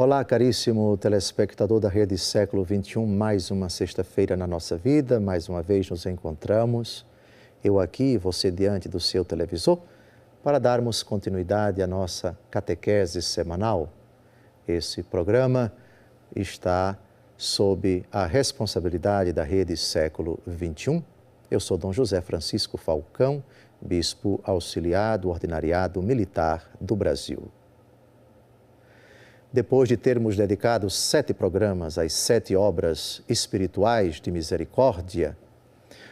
Olá, caríssimo telespectador da Rede Século XXI, mais uma sexta-feira na nossa vida, mais uma vez nos encontramos, eu aqui e você diante do seu televisor, para darmos continuidade à nossa catequese semanal. Esse programa está sob a responsabilidade da Rede Século XXI. Eu sou Dom José Francisco Falcão, bispo auxiliar do Ordinariado Militar do Brasil. Depois de termos dedicado 7 programas às 7 obras espirituais de misericórdia,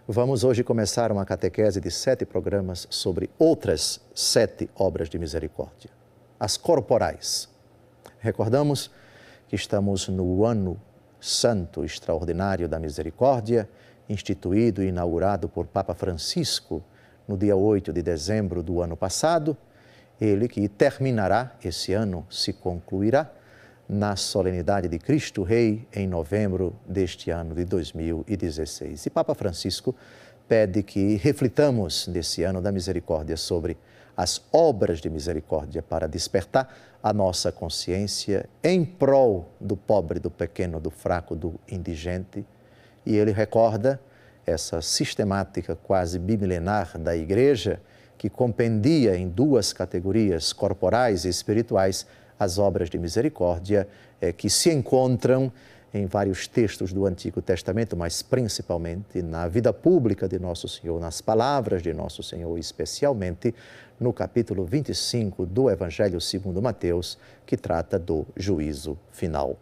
vamos hoje começar uma catequese de 7 programas sobre outras 7 obras de misericórdia, as corporais. Recordamos que estamos no Ano Santo Extraordinário da Misericórdia, instituído e inaugurado por Papa Francisco no dia 8 de dezembro do ano passado. Ele que terminará, esse ano se concluirá, na solenidade de Cristo Rei, em novembro deste ano de 2016. E Papa Francisco pede que reflitamos nesse ano da misericórdia sobre as obras de misericórdia para despertar a nossa consciência em prol do pobre, do pequeno, do fraco, do indigente. E ele recorda essa sistemática quase bimilenar da Igreja, que compendia em 2 categorias, corporais e espirituais, as obras de misericórdia que se encontram em vários textos do Antigo Testamento, mas principalmente na vida pública de Nosso Senhor, nas palavras de Nosso Senhor, especialmente no capítulo 25 do Evangelho segundo Mateus, que trata do juízo final.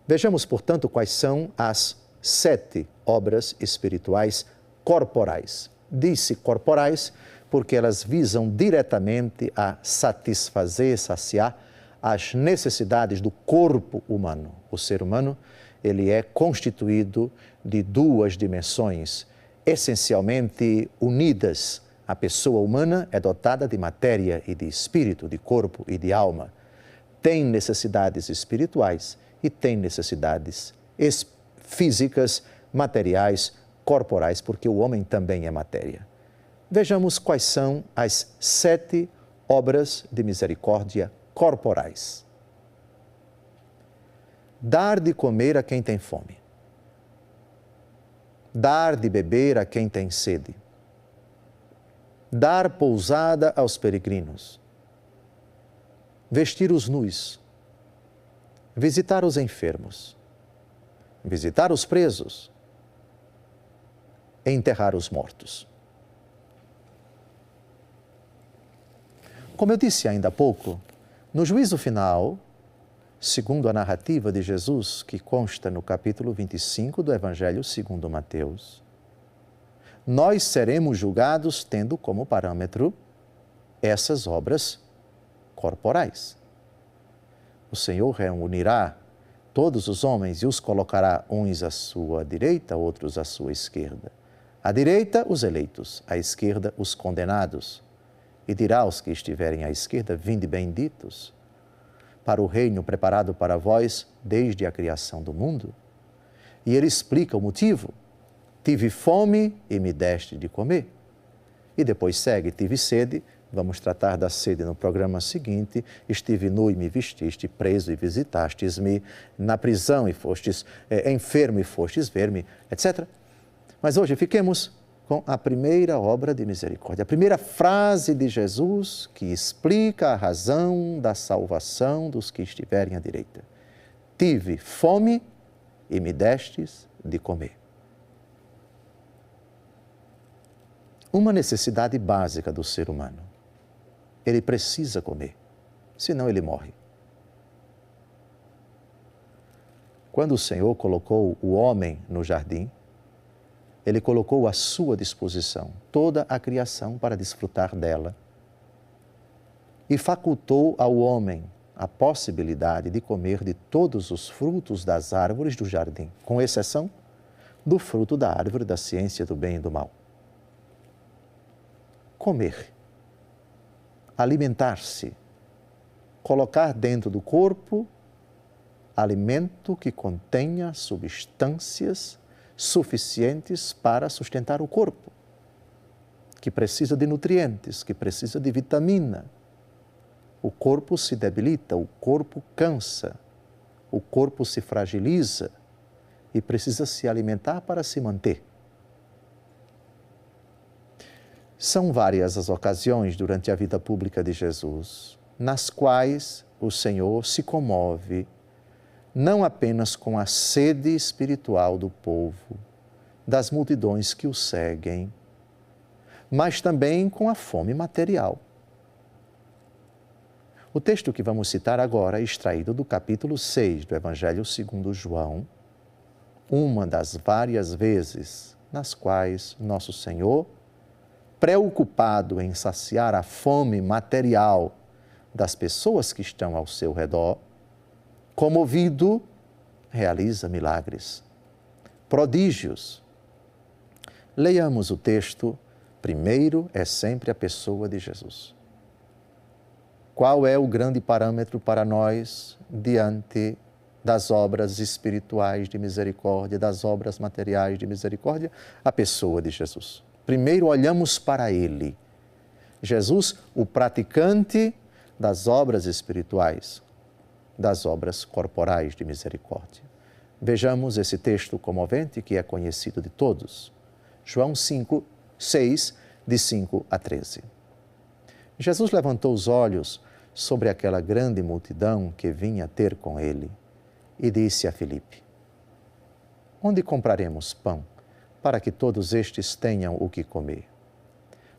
Vejamos, portanto, quais são as 7 obras espirituais corporais. Diz-se corporais porque elas visam diretamente a satisfazer, saciar as necessidades do corpo humano. O ser humano, ele é constituído de 2 dimensões essencialmente unidas. A pessoa humana é dotada de matéria e de espírito, de corpo e de alma. Tem necessidades espirituais e tem necessidades físicas, materiais, corporais, porque o homem também é matéria. Vejamos quais são as 7 obras de misericórdia corporais. Dar de comer a quem tem fome. Dar de beber a quem tem sede. Dar pousada aos peregrinos. Vestir os nus. Visitar os enfermos. Visitar os presos. Enterrar os mortos. Como eu disse ainda há pouco, no juízo final, segundo a narrativa de Jesus, que consta no capítulo 25 do Evangelho segundo Mateus, nós seremos julgados tendo como parâmetro essas obras corporais. O Senhor reunirá todos os homens e os colocará uns à sua direita, outros à sua esquerda. À direita, os eleitos, à esquerda, os condenados. E dirá aos que estiverem à esquerda: vinde benditos, para o reino preparado para vós desde a criação do mundo. E ele explica o motivo: tive fome e me deste de comer. E depois segue: tive sede, vamos tratar da sede no programa seguinte, estive nu e me vestiste, preso e visitastes-me, na prisão e fostes enfermo e fostes ver-me, etc. Mas hoje fiquemos com a primeira obra de misericórdia, a primeira frase de Jesus que explica a razão da salvação dos que estiverem à direita. Tive fome e me destes de comer. Uma necessidade básica do ser humano. Ele precisa comer, senão ele morre. Quando o Senhor colocou o homem no jardim, Ele colocou à sua disposição toda a criação para desfrutar dela e facultou ao homem a possibilidade de comer de todos os frutos das árvores do jardim, com exceção do fruto da árvore da ciência do bem e do mal. Comer, alimentar-se, colocar dentro do corpo alimento que contenha substâncias suficientes para sustentar o corpo, que precisa de nutrientes, que precisa de vitamina, O corpo se debilita, o corpo cansa, o corpo se fragiliza e precisa se alimentar para se manter. São várias as ocasiões durante a vida pública de Jesus, nas quais o Senhor se comove, não apenas com a sede espiritual do povo, das multidões que o seguem, mas também com a fome material. O texto que vamos citar agora é extraído do capítulo 6 do Evangelho segundo João, uma das várias vezes nas quais Nosso Senhor, preocupado em saciar a fome material das pessoas que estão ao seu redor, comovido, realiza milagres, prodígios. Leiamos o texto, primeiro é sempre a pessoa de Jesus. Qual é o grande parâmetro para nós diante das obras espirituais de misericórdia, das obras materiais de misericórdia? A pessoa de Jesus. Primeiro olhamos para Ele. Jesus, o praticante das obras espirituais, das obras corporais de misericórdia. Vejamos esse texto comovente que é conhecido de todos. João 5, 6, de 5 a 13. Jesus levantou os olhos sobre aquela grande multidão que vinha ter com ele e disse a Filipe: onde compraremos pão para que todos estes tenham o que comer?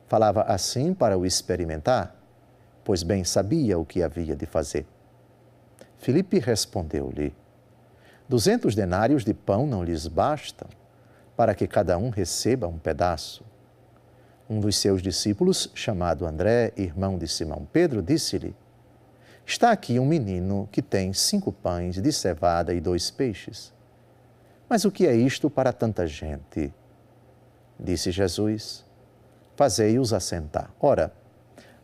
Falava assim para o experimentar, pois bem sabia o que havia de fazer. Filipe respondeu-lhe: 200 denários de pão não lhes bastam, para que cada um receba um pedaço. Um dos seus discípulos, chamado André, irmão de Simão Pedro, disse-lhe: está aqui um menino que tem 5 pães de cevada e 2 peixes. Mas o que é isto para tanta gente? Disse Jesus: fazei-os assentar. Ora,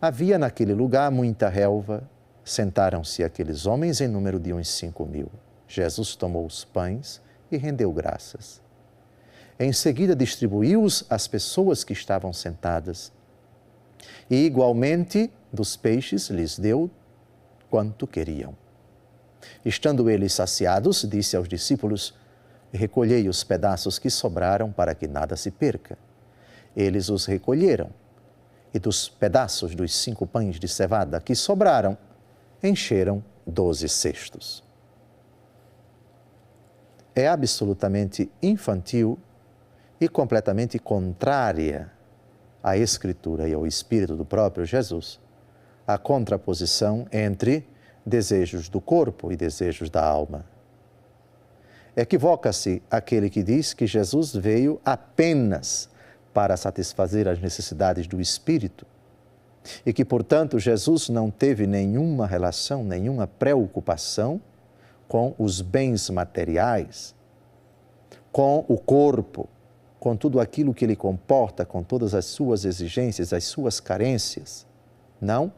havia naquele lugar muita relva. Sentaram-se aqueles homens em número de uns 5.000. Jesus tomou os pães e rendeu graças. Em seguida distribuiu-os às pessoas que estavam sentadas. E igualmente dos peixes lhes deu quanto queriam. Estando eles saciados, disse aos discípulos: recolhei os pedaços que sobraram para que nada se perca. Eles os recolheram, e dos pedaços dos 5 pães de cevada que sobraram, encheram 12 cestos. É absolutamente infantil e completamente contrária à Escritura e ao Espírito do próprio Jesus a contraposição entre desejos do corpo e desejos da alma. Equivoca-se aquele que diz que Jesus veio apenas para satisfazer as necessidades do espírito e que, portanto, Jesus não teve nenhuma relação, nenhuma preocupação com os bens materiais, com o corpo, com tudo aquilo que ele comporta, com todas as suas exigências, as suas carências. Não,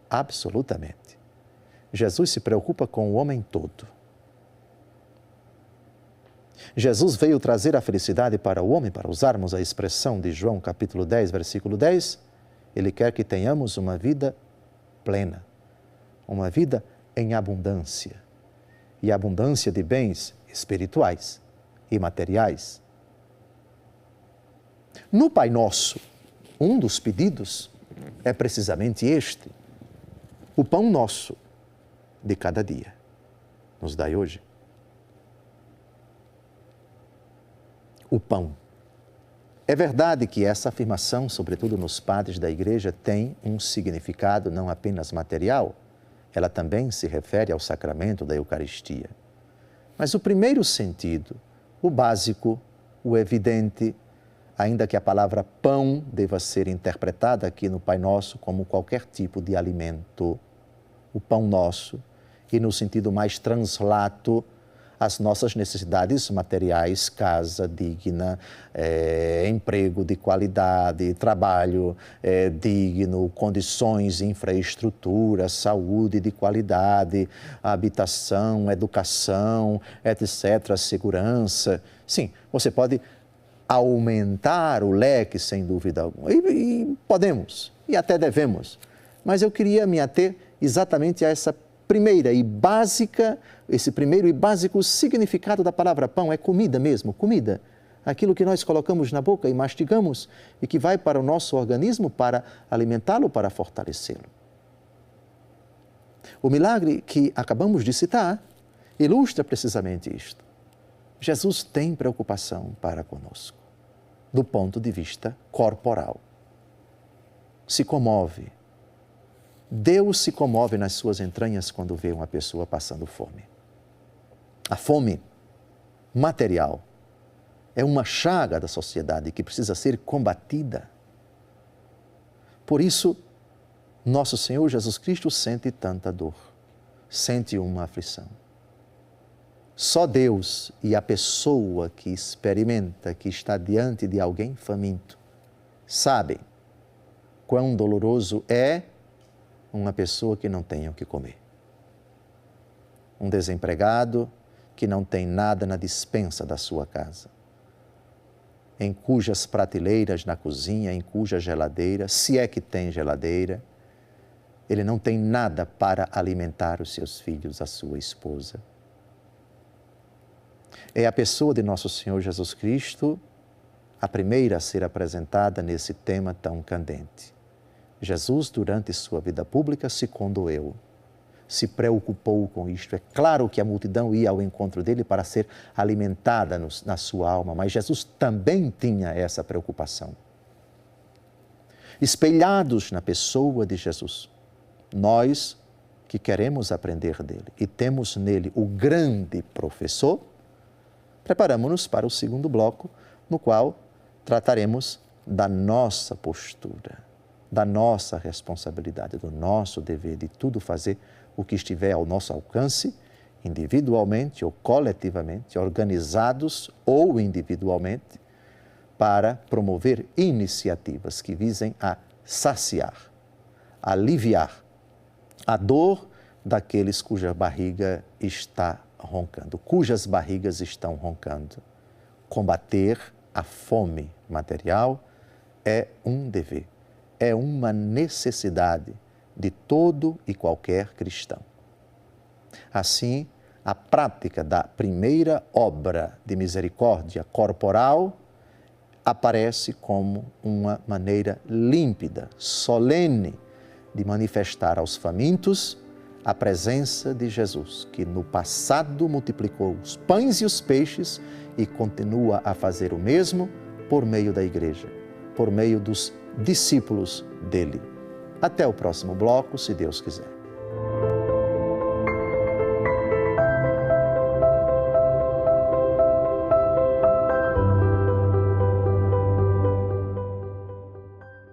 absolutamente. Jesus se preocupa com o homem todo. Jesus veio trazer a felicidade para o homem, para usarmos a expressão de João capítulo 10, versículo 10. Ele quer que tenhamos uma vida plena, uma vida em abundância. E abundância de bens espirituais e materiais. No Pai Nosso, um dos pedidos é precisamente este: o pão nosso de cada dia. Nos dai hoje. O pão. É verdade que essa afirmação, sobretudo nos padres da Igreja, tem um significado não apenas material, ela também se refere ao sacramento da Eucaristia. Mas o primeiro sentido, o básico, o evidente, ainda que a palavra pão deva ser interpretada aqui no Pai Nosso como qualquer tipo de alimento, o pão nosso, e no sentido mais translato, as nossas necessidades materiais, casa digna, emprego de qualidade, trabalho digno, condições, infraestrutura, saúde de qualidade, habitação, educação, etc., segurança. Sim, você pode aumentar o leque, sem dúvida alguma, e podemos, e até devemos. Mas eu queria me ater exatamente a esse primeiro e básico significado da palavra pão, é comida mesmo, comida. Aquilo que nós colocamos na boca e mastigamos e que vai para o nosso organismo para alimentá-lo, para fortalecê-lo. O milagre que acabamos de citar ilustra precisamente isto. Jesus tem preocupação para conosco, do ponto de vista corporal. Se comove. Deus se comove nas suas entranhas quando vê uma pessoa passando fome. A fome material é uma chaga da sociedade que precisa ser combatida. Por isso, nosso Senhor Jesus Cristo sente tanta dor, sente uma aflição. Só Deus e a pessoa que experimenta, que está diante de alguém faminto, sabem quão doloroso é uma pessoa que não tenha o que comer. Um desempregado que não tem nada na despensa da sua casa, em cujas prateleiras na cozinha, em cuja geladeira, se é que tem geladeira, ele não tem nada para alimentar os seus filhos, a sua esposa. É a pessoa de nosso Senhor Jesus Cristo a primeira a ser apresentada nesse tema tão candente. Jesus, durante sua vida pública, se condoeu, se preocupou com isto. É claro que a multidão ia ao encontro dele para ser alimentada na sua alma, mas Jesus também tinha essa preocupação. Espelhados na pessoa de Jesus, nós que queremos aprender dele e temos nele o grande professor, preparamos-nos para o segundo bloco, no qual trataremos da nossa postura, da nossa responsabilidade, do nosso dever de tudo fazer o que estiver ao nosso alcance, individualmente ou coletivamente, organizados ou individualmente, para promover iniciativas que visem a saciar, aliviar a dor daqueles cuja barriga está roncando, cujas barrigas estão roncando. Combater a fome material é um dever, é uma necessidade de todo e qualquer cristão. Assim, a prática da primeira obra de misericórdia corporal aparece como uma maneira límpida, solene, de manifestar aos famintos a presença de Jesus, que no passado multiplicou os pães e os peixes e continua a fazer o mesmo por meio da igreja, por meio dos discípulos dele. Até o próximo bloco, se Deus quiser.